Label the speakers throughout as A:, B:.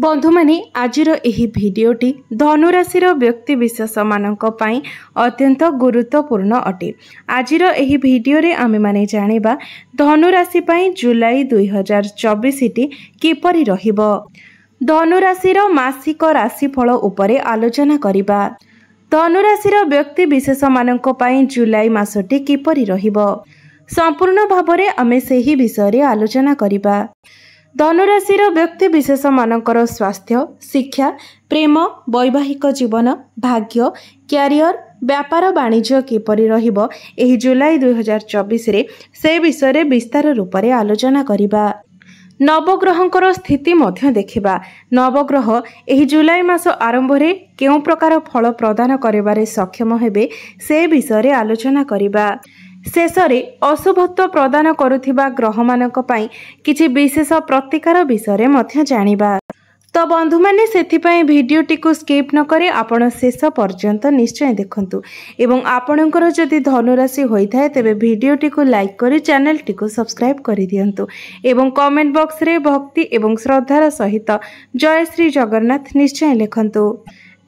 A: बंधु माने आजिर एही भिडियोटी धनुराशिर व्यक्ति विशेष मानक पई अत्यंत गुरुत्वपूर्ण अटे। आजिर एही भिडियो रे आमे माने जानिबा धनुराशि पई जुलाई 2024 टी किपरि रहिबो। धनुराशिर मासिक राशिफल उपरे आलोचना करिबा। धनुराशिर व्यक्ति विशेष मानक पई जुलाई मासटी किपरि रहिबो संपूर्ण भाबरे आमे सेही विषय रे आलोचना करिबा। धनुराशिर व्यक्ति विशेष मानकर स्वास्थ्य, शिक्षा, प्रेम, वैवाहिक जीवन, भाग्य, क्यारियर, व्यापार वाणिज्य किपरि रहिबो एही जुलाई 2024 रे से विषय रे विस्तार रूप रे आलोचना करिबा। नवग्रहंकर स्थिति मध्य देखिबा। नवग्रह एही जुलाई मास आरंभ रे केउ प्रकार फल प्रदान करिबारे सक्षम हेबे से विषय रे आलोचना करिबा। शेषरे अशुभत्व प्रदान करुथिबा ग्रह मानक पई किछि विशेष प्रतिकार विषय मध्य जानिबा। तो बंधु माने सेथिपई भिडियोटी को स्किप न करे आपण शेष पर्यंत निश्चय देखंतु एवं आपणकर जदि धनुराशि होइथाय तेबे भिडियोटी को लाइक करी चैनल टी को सब्सक्राइब करि दियंतु एवं कमेंट बॉक्स रे भक्ति एवं श्रद्धार सहित जय श्री जगन्नाथ निश्चय लिखंतु।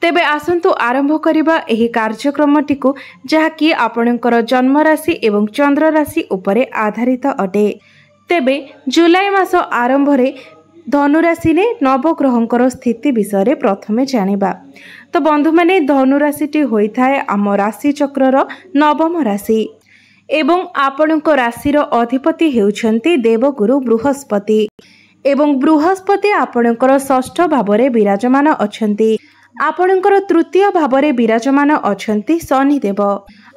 A: तेबे आसंतु आरंभ करिबा एही कार्यक्रमटी को जहाँकि आपणकर जन्म राशि एवं चंद्र राशि उपरे आधारित अटे। तेबे जुलाई मास आरंभ रे धनुराशि ने नवग्रहंकर स्थिति विषय रे प्रथमे जानिबा। तो बंधु माने धनुराशिटी होइथाय आम राशि चक्रर नवम राशि एवं आपणक राशिर अधिपति हेउछंती देवगुरु बृहस्पति एवं बृहस्पति आपणकर षष्ठ भावरे विराजमान अछंती। आपणकर तृतीय भावरे विराजमान अछंती शनिदेव।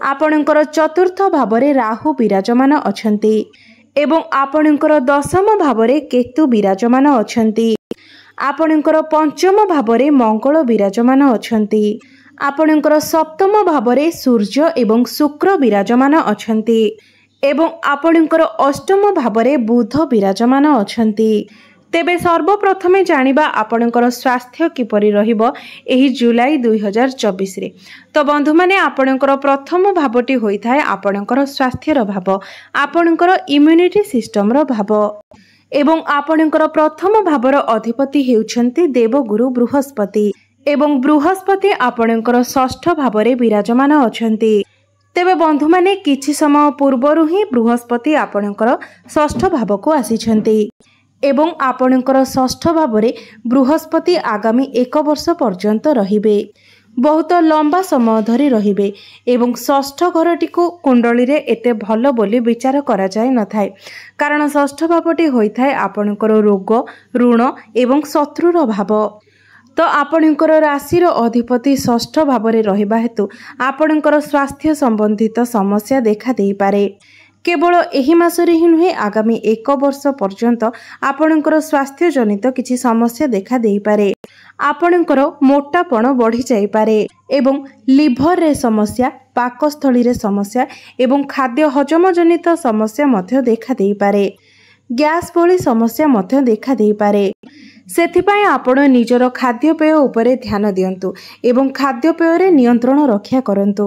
A: आपणकर चतुर्थ भावरे राहु विराजमान अछंती एवं आपणकर दशम भावरे केतु विराजमान अछंती। आपणकर पंचम भावरे मंगल विराजमान अछंती। आपणकर सप्तम भावरे सूर्य एवं शुक्र विराजमान अछंती एवं आपणकर अष्टम भावरे बुध विराजमान अछंती। तेबे सर्वप्रथमे जानिबा आपणकर स्वास्थ्य किपरि रहिबो एही जुलाई 2024 रे। तो बंधु माने आपणकर प्रथम भावटी होइथाय आपणकर स्वास्थ्यर भाव, आपणकर इम्यूनिटी सिस्टम रो भाव एवं आपणकर प्रथम भावर अधिपति हेउछंती देवगुरु बृहस्पति एवं बृहस्पति आपणकर षष्ठ भावरे विराजमान अछंती। तेबे बंधु माने किछि समय पूर्वरु ही बृहस्पति आपणकर षष्ठ भाव को आसीछंती एवं आपणकर षष्ठ भावरे बृहस्पति आगामी 1 वर्ष पर्यंत रहिबे। बहुत लंबा समय धरी रहिबे एवं षष्ठ घरटी को कुंडली रे एते भलो बोली विचार करा जाय न थाए कारण षष्ठ भावटी होइथाय आपणकर रोग, ऋण एवं शत्रुर भाव। तो आपणकर राशिर अधिपति षष्ठ भावरे रहिबा हेतु आपणकर स्वास्थ्य संबंधित समस्या देखा देई पारे। केवल एही मासरे ही नुहे आगामी 1 वर्ष पर्यंत आपणकर स्वास्थ्य जनित किछि समस्या देखा देई पारे। आपणकर मोटापण बढ़ी जाई पारे एवं लिभर रे समस्या, पाकस्थली रे समस्या एवं खाद्य हजम जनित समस्या मध्य देखा देई पारे। गैस भली समस्या मध्य देखा देई पारे। सेथिपाई आपण निजर खाद्यपेय उपरे ध्यान दियंतु एवं खाद्यपेय रे नियंत्रण रक्षा करंतु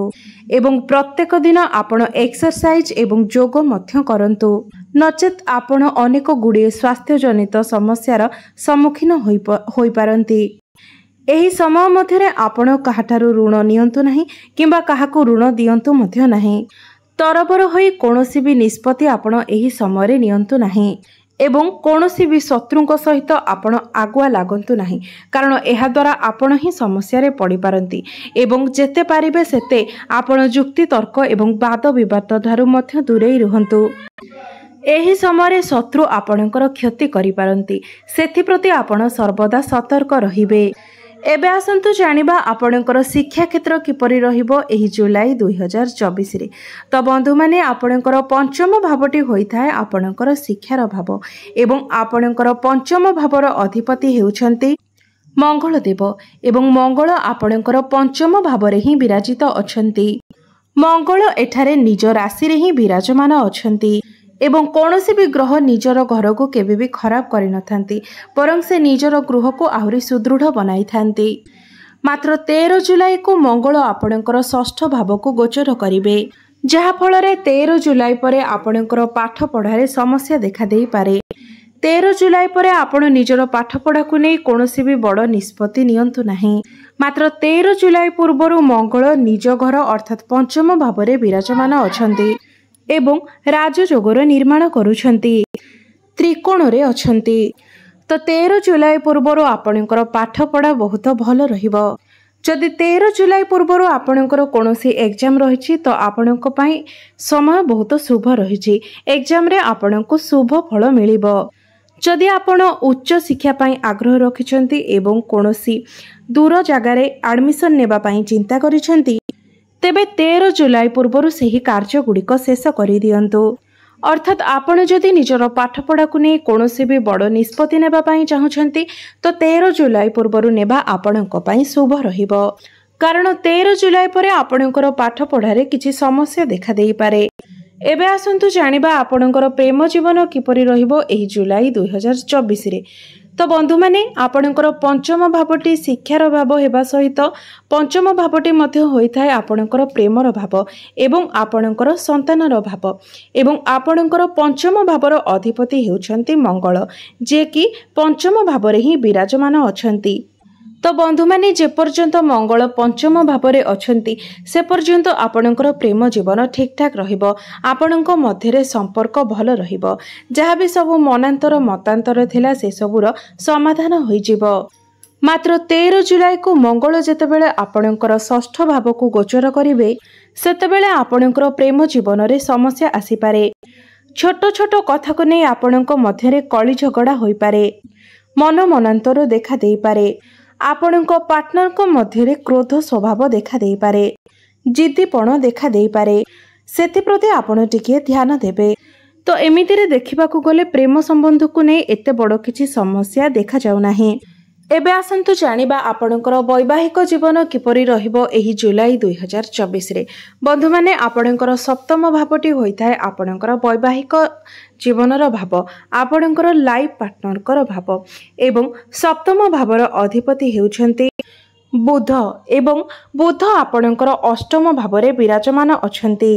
A: एवं प्रत्येक दिन आपण एक्सरसाइज एवं योग मध्य करंतु नचेत आपण अनेक गुड़िए स्वास्थ्य जनित समस्यार सम्मुखीन होई पारंती। एही समय मध्यरे आपण काहाठारु ऋण नियंतु नाही किंबा काहाकु ऋण दियंतु मध्य नाही। तरबर होई कोनोसी भी निष्पत्ति आपण एही समय रे नियंतु नाही एवं कोनोसी भी शत्रुंक सहित आपण आगुआ लागंतु नाही कारण एहा द्वारा आपण ही समस्या रे पड़ी पारंती एवं जेते पारिबे सेते आपण जुक्ति तर्क एवं वाद विवाद ठारू मध्य दूरेई रहंतु। एही समय शत्रु आपणकर क्षति करि पारंती सेथि प्रति आपण सर्वदा सतर्क रहिबे। एबे आसंतु जानिबा आपणकर शिक्षा क्षेत्र किपरि रहिबो एही जुलाई 2024 रे। तो बंधु माने आपणकर पंचम भावटी होइथाय आपणकर शिक्षार भाव एवं आपणकर पंचम भावर अधिपति हेउछंती मंगल देव एवं मंगल आपणकर पंचम भावरे ही विराजित अछंती। मंगल एठारे निज राशि रे ही विराजमान अछंती एवं कौनसी भी ग्रह निजर घर को केबे भी खराब करि नथांती परं से निजर गृह को आहुरी सुदृढ़ बनाई थांती। मात्र 13 जुलाई को मंगल आपणकर षष्ठ भाव को गोचर करिवे जहा फल रे 13 जुलाई परे आपणकर पाठ पढ़ारे समस्या देखा देई पारे। 13 जुलाई पर आपण निजर पाठपढ़ा को नहीं कौनसी भी बड़ निष्पत्ति नियंतु नहीं। मात्र 13 जुलाई पूर्वर मंगल निज घर अर्थात पंचम भाव में विराजमान अछंती एवं राजयोगर निर्माण करुछंती, त्रिकोण रे अछंती। तो 13 जुलाई पूर्वर आपणकर पाठपढ़ा बहुत भल रहिबो। जदि 13 जुलाई पूर्वर आपणकर कौनसी एग्जाम रही तो आपणक पई समय बहुत शुभ रही। एग्जाम रे आपणको शुभ फल मिलिबो। जदि आपण उच्च शिक्षा पई आग्रह रखिछंती एवं कौनसी दूर जगार एडमिशन नेबा पई चिंता करिछंती तेबे 13 जुलाई पूर्वर सही कार्य गुड़िक शेष कर दियंतु। अर्थात आपण जदि निजर पाठपढ़ा को नहीं कौनसी भी बड़ निष्पत्ति नेबा पई चाहुछंती तो 13 जुलाई पूर्वर नेबा आपणक पई शुभ रहिबो। कारण 13 जुलाई पर आपणकर पाठपढ़ारे किछि समस्या देखा देई पारे। एबे आसंतु जानिबा आपणकर प्रेम जीवन किपरि रहिबो एही जुलाई 2024 रे। तो बंधु माने आपणकर पंचम भावटी शिक्षार भाव हेबा सहित पंचम भावटी मध्य होइथाय आपणकर प्रेमर भाव एवं आपणकर संतानर भाव एवं आपणकर पंचम भावर अधिपति हेउछंती मंगल, जे कि पंचम भावरे ही विराजमान अछंती। तो बंधु माने जे पर्यंत मंगल पंचम भावरे अछंती से पर्यंत आपणकर प्रेम जीवन ठीक ठाक रहिबो। आपणक मध्यरे संपर्क भल रहिबो। जहाँ भी सब मनांतर मतांतर थिला से सबुर समाधान होई जिवो। मात्र 13 जुलाई को मंगल जेतेबेले आपणकर षष्ठ भाव को गोचर करिवे सेतेबेले आपणकर प्रेम जीवन रे समस्या आसी पारे। छोट छोट कथा को नै आपणक मध्यरे कଳି झगड़ा होई पारे। मन मनांतर देखा देई पारे। आपणक पार्टनर को मध्यरे क्रोध स्वभाव देखा देई पारे। जिद्दीपण देखा देई पारे। सेति प्रति आपण टिके ध्यान देबे। तो एमितिरे देखिबाकू गले प्रेम संबंध को नै एते बड़ किछि समस्या देखा जाउ नाही। एबे आसंतु जानिबा आपणकर वैवाहिक जीवन किपरि रहिबो एही जुलाई 2024 रे। बंधु माने आपणकर सप्तम भावटी होइथाय आपणकर वैवाहिक जीवनर भाव, आपणकर लाइफ पार्टनरकर भाव एवं सप्तम भावर अधिपति हेउछंती बुध एवं बुध आपणकर अष्टम भावरे विराजमान अछंती।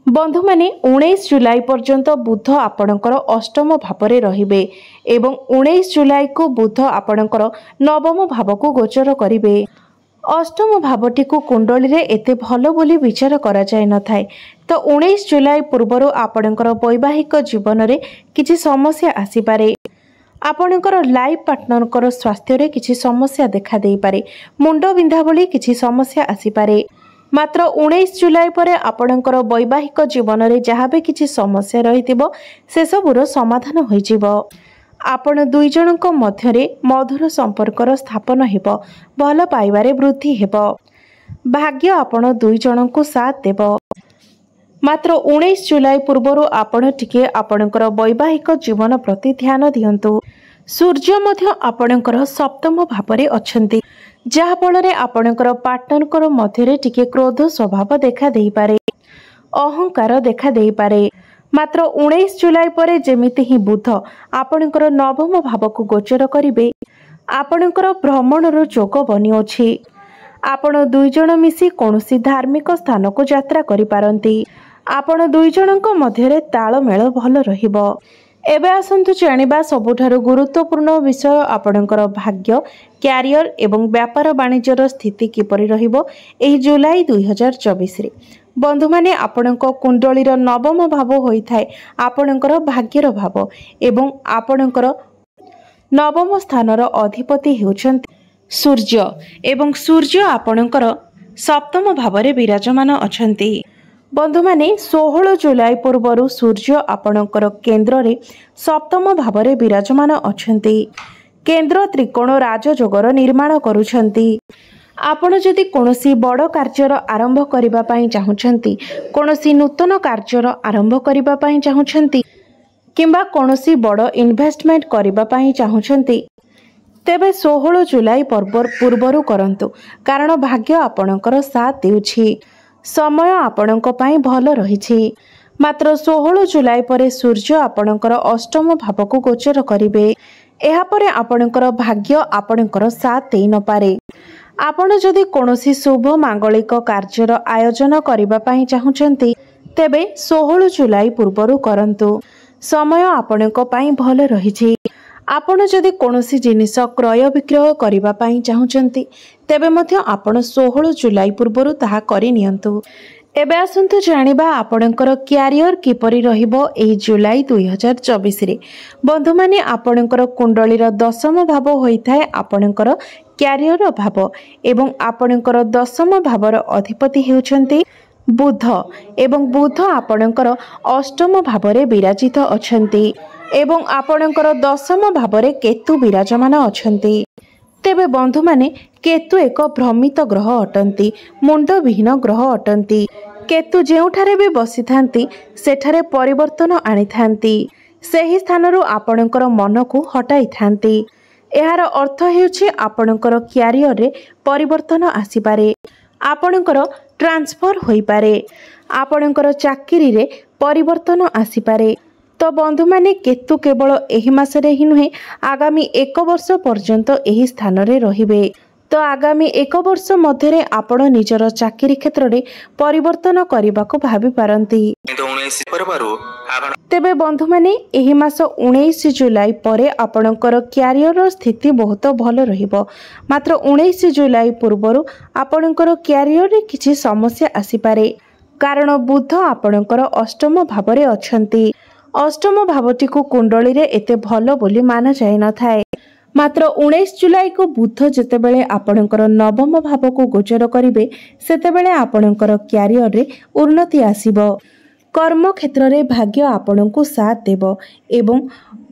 A: बंधु माने 19 जुलाई पर्यंत बुध आपणकर अष्टम भावरे रहिबे एवं 19 जुलाई को बुध आपणकर नवम भाव को गोचर करिवे। अष्टम भावटी को कुंडली रे एते भलो बोली विचार करा जाय न थाए। तो 19 जुलाई पूर्वरु आपणकर वैवाहिक जीवन रे किछि समस्या आसी पारे। आपणकर लाइफ पार्टनरकर स्वास्थ्य रे किछि समस्या देखा देई पारे। मुंड बिंधा बोली किछि समस्या आसी पारे। मात्र 19 जुलाई पर आपणकर वैवाहिक जीवन रे जहाँ भी किछि समस्या रहिथिबो से सबुर समाधान होई जिवो। आपण दुई जनक मध्यरे मधुर संपर्कर स्थापन हेबो। भल पाइबारे वृद्धि हेबो। भाग्य आपण दुई जनक साथ देबो। मात्र 19 जुलाई पूर्वरु आपण टिके आपणकर वैवाहिक जीवन प्रति ध्यान दियंतु। सूर्य मध्य आपणकर सप्तम भावरे अछंती, जहा फଳରେ आपणकर पार्टनरकर मध्यरे टिके क्रोध स्वभाव देखा देई पारे। अहंकार देखा देई पारे। मात्र 19 जुलाई पर जेमिति ही बुध आपणकर नवम भाव को गोचर करिवे आपणकर भ्रमणर जोग बनी अछि। आपण दुई जण मिसी कोनोसी धार्मिक स्थान को यात्रा करि पारंती। आपण दुई जनक मध्यरे तालमेल भल रहिबो। एबे आसंतु जानिबा सबुठारु गुरुत्वपूर्ण विषय आपणकर भाग्य, क्यारियर एवं व्यापार वाणिज्यर स्थिति किपरि रहिबो एही जुलाई 2024 रे। बंधु माने आपणक कुंडलीर नवम भाव होइथाय आपणकर भाग्यर भाव एवं आपणकर नवम स्थानर अधिपति हेउछन्ति सूर्य एवं सूर्य आपणकर सप्तम भावरे विराजमान अछन्ति। बंधु माने 16 जुलाई पूर्वरु सूर्य आपणकर केंद्र रे सप्तम भावरे विराजमान अछन्ति। केंद्र त्रिकोण राजयोगर निर्माण करुछन्ति। आपण जदि कोनोसी बड़ कार्यर आरंभ करिबा पई चाहुछन्ति, कोनोसी नूतन कार्यर आरंभ करिबा पई चाहुछन्ति किंबा कोनोसी बड़ इन्वेस्टमेंट करिबा पई चाहुछन्ति तेबे 16 जुलाई पूर्वरु करंतु। कारण भाग्य आपणकर साथ देउछि। समय आपणक पई भल रहिछि। मात्र 16 जुलाई पर सूर्य आपणकर अष्टम भाव को गोचर करिवे। एहा परे आपणकर भाग्य आपणकर साथ देई न पारे। आपण जदि कोनोसी शुभ मांगलिक कार्यर आयोजन करिबा पई चाहुछन्ति तेबे 16 जुलाई पूर्वरु करंतु। समय आपणक पई भल रही। आपण जदि कोनोसी जिनिस क्रय विक्रय करिबा पई चाहुचंती तेबे मध्य आपण 16 जुलाई पूर्वरु ताहा करि नियंतु। एबे आसंतु जानिबा आपणकर क्यारियर किपरि रहिबो एही जुलाई 2024 रे। बंधु माने आपणकर कुंडलीर दशम भाव होइथाय आपणकर क्यारियर भाव एवं आपणकर दशम भावर अधिपति हेउचंती बुध एवं बुध आपणकर अष्टम भावरे विराजित अछंती एवं आपणकर दशम भावरे केतु विराजमान अछंती। तेबे बंधु माने केतु एक भ्रमित ग्रह अटंती, मुंड विहीन ग्रह अटंती। केतु जेउठारे भी बसी थांती सेठारे परिवर्तन आनी थांती, सेही स्थानरु आपणकर मन को हटाई थांती। एहार अर्थ हेउछि आपणकर क्यारियर रे परिवर्तन आसी पारे, आपणकर ट्रांसफर होई पारे, आपणकर चाकरी रे परिवर्तन आसी पारे। तो बंधु माने केतु केवल एही मासरे ही नुहे आगामी 1 वर्ष पर्यंत एही स्थान रे रहिबे। तो आगामी 1 वर्ष मध्यरे आपण निजर चाकरी क्षेत्र रे परिवर्तन करबाको भाबी पारंती। तेबे बंधु माने एही मास 19 जुलाई परे आपणकर क्यारियर स्थिति बहुत भल रहिबो। मात्र 19 जुलाई पूर्वरु आपणकर क्यारियर रे किछि समस्या आसी पारे, कारण बुध आपणकर अष्टम भावरे अछंती। अष्टम भावटी को कुंडली रे एते भल बोली माना जाय न थाए। मात्र 19 जुलाई को बुध जेतेबेले आपणकर नवम भाव को गोचर करिवे सेतेबेले आपणकर क्यारियर रे उन्नति आसीबो। कर्म क्षेत्र रे भाग्य आपणको साथ देबो एवं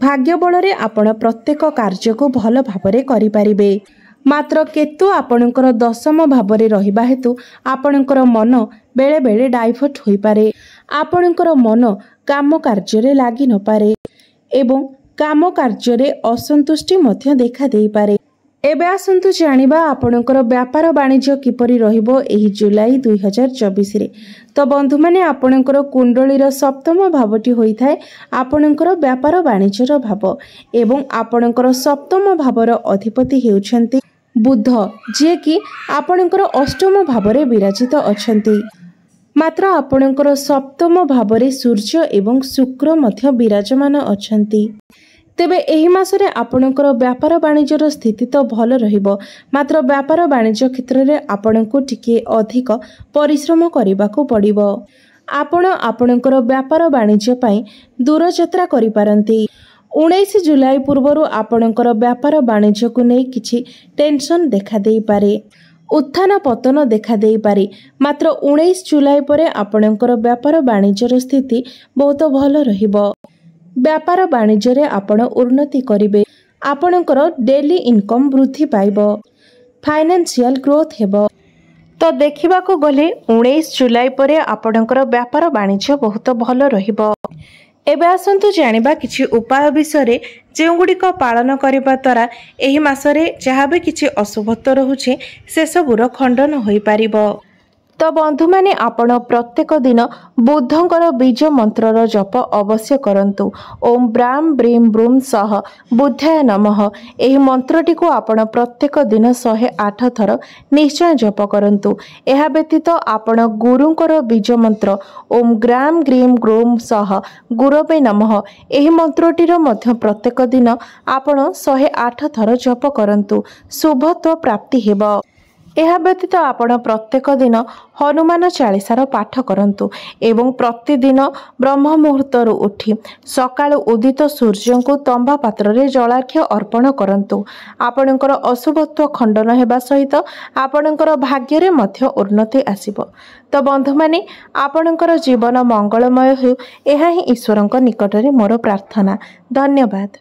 A: भाग्य बल रे आपण प्रत्येक कार्य को भल भावरे करि पारिबे। मात्र केतु आपणकर दशम भावरे रहिबा हेतु आपणकर मन बेले बेले डाइवर्ट होई पारे, आपणकर मन काम कार्य रे लागि न पारे एवं काम कार्य रे असंतुष्टि मध्य देखा देई पारे। एबे आसंतु जानिबा आपणकर व्यापार वाणिज्य किपरि रहिबो एही जुलाई 2024 रे। तो बंधु माने आपणकर कुंडलीर सप्तम भावटी होइथाय आपणकर व्यापार वाणिज्यर भाव एवं आपणकर सप्तम भावर अधिपति हेउछंती बुध, जे कि आपणकर अष्टम भावरे विराजित अछंती। मात्र आपणकर सप्तम भावरे सूर्य एवं शुक्र मध्य विराजमान अछंती। तेबे एही मासरे आपणकर व्यापार वाणिज्यर स्थिति तो भल रहिबो, मात्र व्यापार वाणिज्य क्षेत्र रे आपणको टिके अधिक परिश्रम करिबाको पड़िबो। आपण आपणकर व्यापार वाणिज्य पई दूर यात्रा करि पारंती। 19 जुलाई पूर्वरु आपणकर व्यापार वाणिज्य को नै किछि टेंशन देखा देई पारे, उत्थान पतन देखा देई पारे। मात्र 19 जुलाई परे आपणकर व्यापार वाणिज्यर स्थिति बहुत भल रहिबो। व्यापार वाणिज्य रे आपण उन्नति करिवे, आपणकर डेली इनकम वृद्धि पाइबो, फाइनेंशियल ग्रोथ हेबो। तो देखिबा को गले 19 जुलाई परे आपणकर व्यापार वाणिज्य बहुत भल रहिबो। एबे आसंतु जानिबा किछि उपाय विषय जे गुड़िक पालन करबा द्वारा एही मासरे जहाँ भी किछि अशुभत्व रहुछि से सबुर खंडन होई पारिबो। तो बंधु माने आपण प्रत्येक दिन बुद्धंकर बीज मंत्रर जप अवश्य करंतु। ओम ब्राम ब्रीम ब्रूम सह बुद्धाय नमः एही मंत्रटी को आपण प्रत्येक दिन 108 थर निश्चय जप करंतु। एहा व्यतीत आपण गुरुंकर बीज मंत्र ओम ग्राम ग्रीम ग्रूम सह गुरवे नमः एही मंत्रटीर मध्य प्रत्येक दिन आपण 108 थर जप करंतु, शुभत्व प्राप्ति हेबो। एहा व्यतीत आपण प्रत्येक दिन हनुमान चालीसार पाठ करंतु एवं प्रतिदिन ब्रह्म मुहूर्तरु उठी सकाळु उदित सूर्य को तंबा पात्र रे जलार्घ्य अर्पण करंतु। आपणकर अशुभत्व खंडन हेबा सहित आपणकर भाग्य रे मध्य उन्नति आसीबो। तो बंधु माने आपणकर जीवन मंगलमय हो, एहा ही ईश्वरଙ୍କ निकटरे मोर प्रार्थना। धन्यवाद।